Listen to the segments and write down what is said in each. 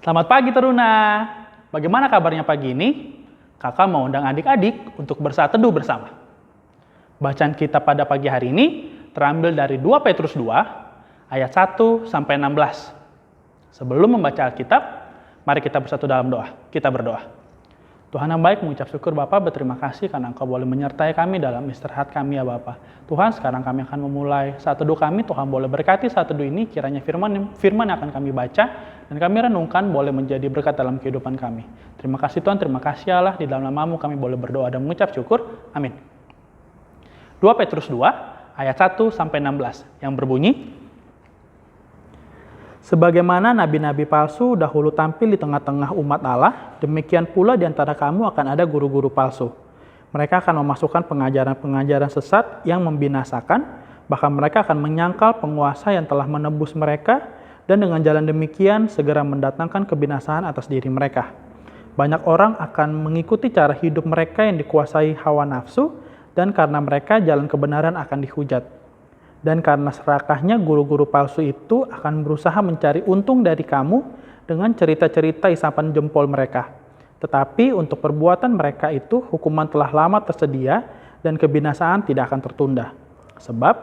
Selamat pagi Teruna. Bagaimana kabarnya pagi ini? Kakak mau undang adik-adik untuk bersaat teduh bersama. Bacaan kita pada pagi hari ini terambil dari 2 Petrus 2 ayat 1 sampai 16. Sebelum membaca Alkitab, mari kita bersatu dalam doa. Kita berdoa. Tuhan yang baik, mengucap syukur Bapa, berterima kasih karena Engkau boleh menyertai kami dalam istirahat kami ya Bapa. Tuhan, sekarang kami akan memulai saat teduh kami. Tuhan boleh berkati saat teduh ini, kiranya firman yang akan kami baca dan kami renungkan boleh menjadi berkat dalam kehidupan kami. Terima kasih Tuhan, terima kasih Allah, di dalam nama-Mu kami boleh berdoa dan mengucap syukur. Amin. 2 Petrus 2 ayat 1 sampai 16 yang berbunyi, sebagaimana nabi-nabi palsu dahulu tampil di tengah-tengah umat Allah, demikian pula di antara kamu akan ada guru-guru palsu. Mereka akan memasukkan pengajaran-pengajaran sesat yang membinasakan, bahkan mereka akan menyangkal penguasa yang telah menebus mereka, dan dengan jalan demikian segera mendatangkan kebinasaan atas diri mereka. Banyak orang akan mengikuti cara hidup mereka yang dikuasai hawa nafsu, dan karena mereka jalan kebenaran akan dihujat. Dan karena serakahnya guru-guru palsu itu akan berusaha mencari untung dari kamu dengan cerita-cerita isapan jempol mereka. Tetapi untuk perbuatan mereka itu hukuman telah lama tersedia dan kebinasaan tidak akan tertunda. Sebab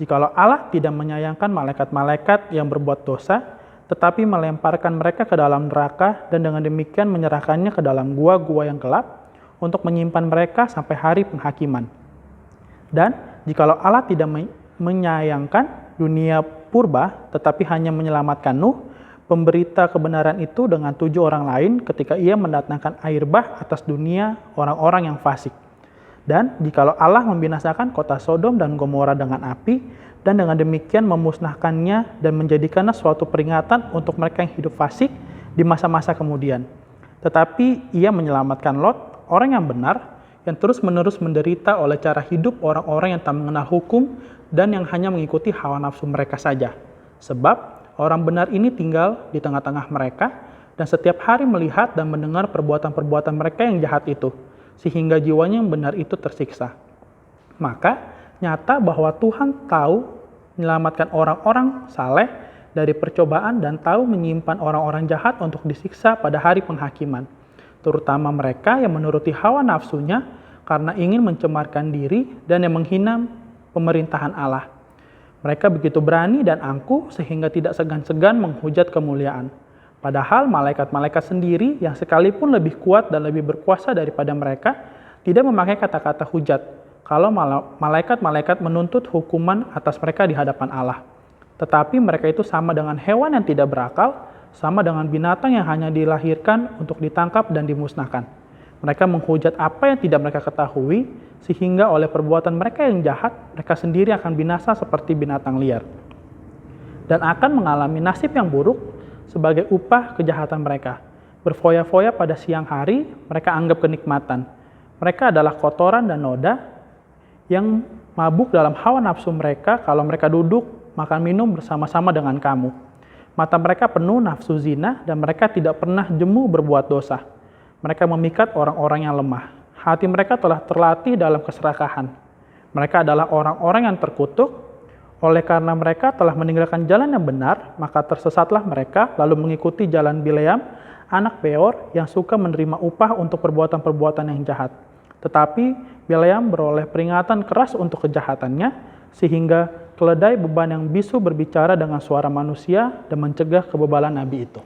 jikalau Allah tidak menyayangkan malaikat-malaikat yang berbuat dosa, tetapi melemparkan mereka ke dalam neraka dan dengan demikian menyerahkannya ke dalam gua-gua yang gelap untuk menyimpan mereka sampai hari penghakiman. Dan jikalau Allah tidak menyayangkan dunia purba, tetapi hanya menyelamatkan Nuh, pemberita kebenaran itu dengan 7 orang lain ketika ia mendatangkan air bah atas dunia orang-orang yang fasik. Dan jikalau Allah membinasakan kota Sodom dan Gomora dengan api, dan dengan demikian memusnahkannya dan menjadikannya suatu peringatan untuk mereka yang hidup fasik di masa-masa kemudian. Tetapi ia menyelamatkan Lot, orang yang benar, yang terus-menerus menderita oleh cara hidup orang-orang yang tak mengenal hukum dan yang hanya mengikuti hawa nafsu mereka saja. Sebab orang benar ini tinggal di tengah-tengah mereka dan setiap hari melihat dan mendengar perbuatan-perbuatan mereka yang jahat itu, sehingga jiwanya yang benar itu tersiksa. Maka nyata bahwa Tuhan tahu menyelamatkan orang-orang saleh dari percobaan dan tahu menyimpan orang-orang jahat untuk disiksa pada hari penghakiman, terutama mereka yang menuruti hawa nafsunya karena ingin mencemarkan diri dan yang menghina pemerintahan Allah. Mereka begitu berani dan angkuh sehingga tidak segan-segan menghujat kemuliaan. Padahal malaikat-malaikat sendiri yang sekalipun lebih kuat dan lebih berkuasa daripada mereka tidak memakai kata-kata hujat kalau malaikat-malaikat menuntut hukuman atas mereka di hadapan Allah. Tetapi mereka itu sama dengan hewan yang tidak berakal, sama dengan binatang yang hanya dilahirkan untuk ditangkap dan dimusnahkan. Mereka menghujat apa yang tidak mereka ketahui, sehingga oleh perbuatan mereka yang jahat, mereka sendiri akan binasa seperti binatang liar. Dan akan mengalami nasib yang buruk sebagai upah kejahatan mereka. Berfoya-foya pada siang hari, mereka anggap kenikmatan. Mereka adalah kotoran dan noda yang mabuk dalam hawa nafsu mereka kalau mereka duduk, makan minum bersama-sama dengan kamu. Mata mereka penuh nafsu zina dan mereka tidak pernah jemu berbuat dosa. Mereka memikat orang-orang yang lemah. Hati mereka telah terlatih dalam keserakahan. Mereka adalah orang-orang yang terkutuk. Oleh karena mereka telah meninggalkan jalan yang benar, maka tersesatlah mereka lalu mengikuti jalan Bileam, anak Beor, yang suka menerima upah untuk perbuatan-perbuatan yang jahat. Tetapi Bileam beroleh peringatan keras untuk kejahatannya, sehingga keledai beban yang bisu berbicara dengan suara manusia dan mencegah kebebalan nabi itu.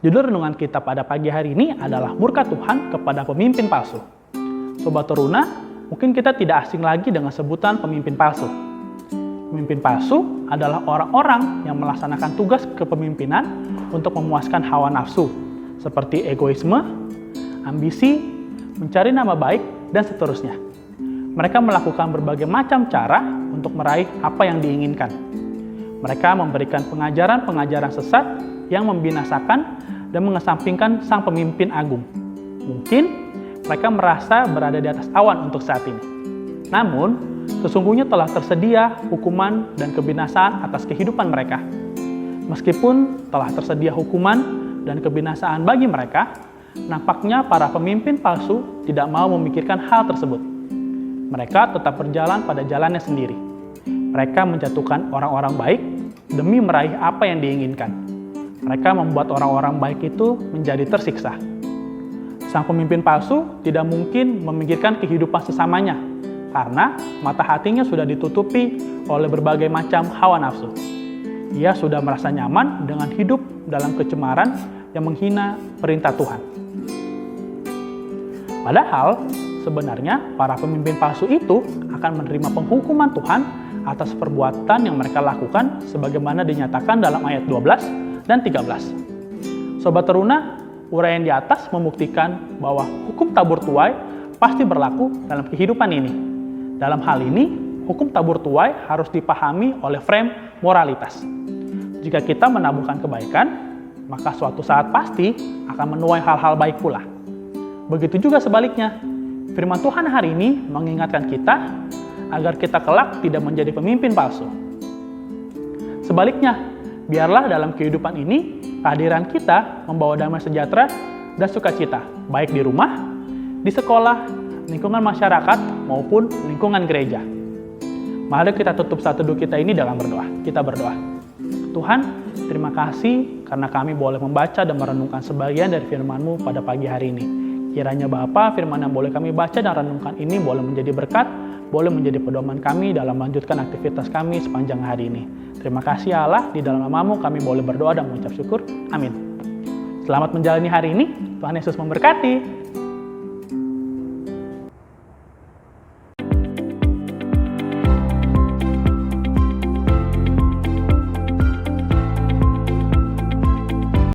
Judul renungan kita pada pagi hari ini adalah murka Tuhan kepada pemimpin palsu. Sobat Teruna, mungkin kita tidak asing lagi dengan sebutan pemimpin palsu. Pemimpin palsu adalah orang-orang yang melaksanakan tugas kepemimpinan untuk memuaskan hawa nafsu, seperti egoisme, ambisi, mencari nama baik, dan seterusnya. Mereka melakukan berbagai macam cara untuk meraih apa yang diinginkan. Mereka memberikan pengajaran-pengajaran sesat yang membinasakan dan mengesampingkan sang pemimpin agung. Mungkin mereka merasa berada di atas awan untuk saat ini. Namun, sesungguhnya telah tersedia hukuman dan kebinasaan atas kehidupan mereka. Meskipun telah tersedia hukuman dan kebinasaan bagi mereka, nampaknya para pemimpin palsu tidak mau memikirkan hal tersebut. Mereka tetap berjalan pada jalannya sendiri. Mereka menjatuhkan orang-orang baik demi meraih apa yang diinginkan. Mereka membuat orang-orang baik itu menjadi tersiksa. Sang pemimpin palsu tidak mungkin memikirkan kehidupan sesamanya, karena mata hatinya sudah ditutupi oleh berbagai macam hawa nafsu. Ia sudah merasa nyaman dengan hidup dalam kecemaran yang menghina perintah Tuhan. Padahal, sebenarnya para pemimpin palsu itu akan menerima penghukuman Tuhan atas perbuatan yang mereka lakukan sebagaimana dinyatakan dalam ayat 12 dan 13. Sobat Teruna, uraian di atas membuktikan bahwa hukum tabur tuai pasti berlaku dalam kehidupan ini. Dalam hal ini, hukum tabur tuai harus dipahami oleh frame moralitas. Jika kita menaburkan kebaikan, maka suatu saat pasti akan menuai hal-hal baik pula. Begitu juga sebaliknya, firman Tuhan hari ini mengingatkan kita agar kita kelak tidak menjadi pemimpin palsu. Sebaliknya, biarlah dalam kehidupan ini, kehadiran kita membawa damai sejahtera dan sukacita, baik di rumah, di sekolah, lingkungan masyarakat, maupun lingkungan gereja. Mari kita tutup saat teduh kita ini dalam berdoa. Kita berdoa. Tuhan, terima kasih karena kami boleh membaca dan merenungkan sebagian dari firman-Mu pada pagi hari ini. Kiranya Bapa, firman yang boleh kami baca dan renungkan ini boleh menjadi berkat, boleh menjadi pedoman kami dalam melanjutkan aktivitas kami sepanjang hari ini. Terima kasih Allah, di dalam nama-Mu kami boleh berdoa dan mengucap syukur. Amin. Selamat menjalani hari ini, Tuhan Yesus memberkati.